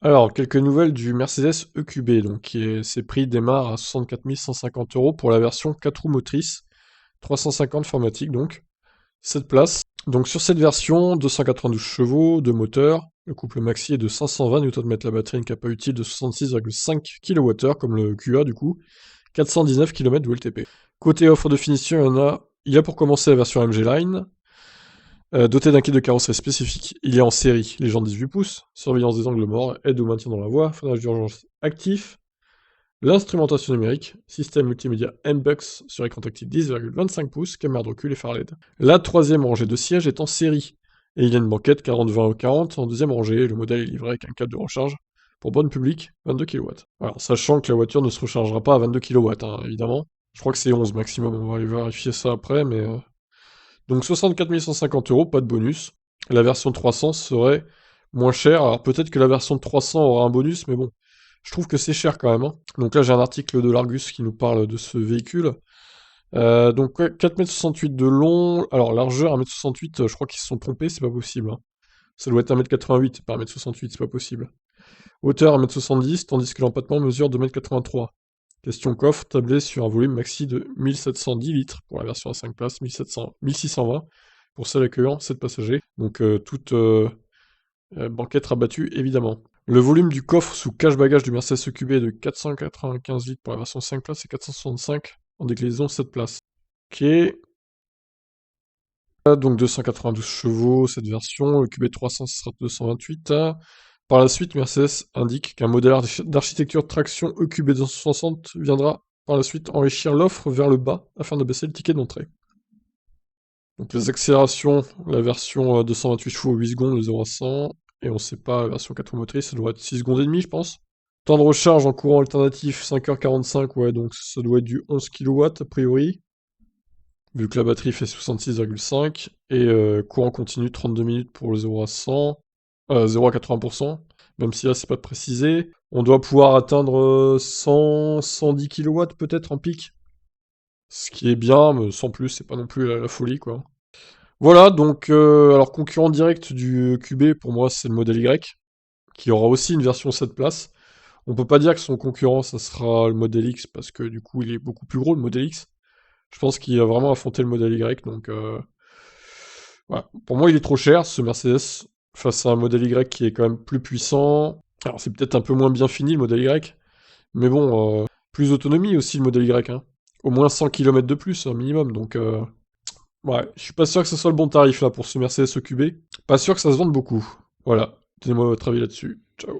Alors, quelques nouvelles du Mercedes EQB, donc ses prix démarrent à 64 150 euros pour la version 4 roues motrices, 350 formatique donc, 7 places. Donc sur cette version, 292 chevaux de moteur, le couple maxi est de 520 Nm, la batterie une capa utile de 66,5 kWh comme le QA du coup, 419 km WLTP. Côté offre de finition, il y a pour commencer la version MG Line, doté d'un kit de carrosserie spécifique, il est en série, légende 18 pouces, surveillance des angles morts, aide au maintien dans la voie, freinage d'urgence actif, l'instrumentation numérique, système multimédia MBUX sur écran tactile 10,25 pouces, caméra de recul et phare LED. La troisième rangée de sièges est en série, et il y a une banquette 40-20-40 en deuxième rangée, le modèle est livré avec un câble de recharge pour bonne public, 22 kW. Alors, sachant que la voiture ne se rechargera pas à 22 kW, hein, évidemment. Je crois que c'est 11 maximum, on va aller vérifier ça après, mais... Donc 64 150 euros, pas de bonus. La version 300 serait moins chère. Alors peut-être que la version 300 aura un bonus, mais bon, je trouve que c'est cher quand même, hein. Donc là j'ai un article de l'Argus qui nous parle de ce véhicule. Donc ouais, 4,68 m de long. Alors largeur 1,68 m, je crois qu'ils se sont trompés, c'est pas possible, hein. Ça doit être 1,88 m par 1,68 m, c'est pas possible. Hauteur 1,70 m, tandis que l'empattement mesure 2,83 m. Question coffre, tablé sur un volume maxi de 1710 litres pour la version à 5 places, 1620 pour celle accueillant 7 passagers. Donc toute banquette rabattue évidemment. Le volume du coffre sous cache-bagages du Mercedes EQB est de 495 litres pour la version 5 places et 465 en déclinaison 7 places. Ok. Donc 292 chevaux cette version, le QB 300 ce sera 228. Par la suite, Mercedes indique qu'un modèle d'architecture traction EQB 260 viendra par la suite enrichir l'offre vers le bas afin de baisser le ticket d'entrée. Donc les accélérations, la version 228 chevaux 8 secondes, le 0 à 100, et on sait pas, la version 4 roues motrices, ça doit être 6 secondes et demie je pense. Temps de recharge en courant alternatif 5h45, ouais, donc ça doit être du 11 kW a priori, vu que la batterie fait 66,5, et courant continu 32 minutes pour le 0 à 100, 0 à 80%, même si là c'est pas précisé. On doit pouvoir atteindre 100, 110 kW peut-être en pic, ce qui est bien, mais sans plus, c'est pas non plus la folie quoi. Voilà, donc alors concurrent direct du QB pour moi c'est le modèle Y, qui aura aussi une version 7 places. On peut pas dire que son concurrent ça sera le modèle X parce que du coup il est beaucoup plus gros le modèle X. Je pense qu'il a vraiment affronté le modèle Y, donc voilà. Pour moi il est trop cher ce Mercedes face à un modèle Y qui est quand même plus puissant. Alors c'est peut-être un peu moins bien fini le modèle Y, mais bon, plus d'autonomie aussi le modèle Y, hein. Au moins 100 km de plus, un minimum, donc ouais, je suis pas sûr que ce soit le bon tarif là pour ce Mercedes EQB. Pas sûr que ça se vende beaucoup. Voilà, donnez-moi votre avis là-dessus. Ciao.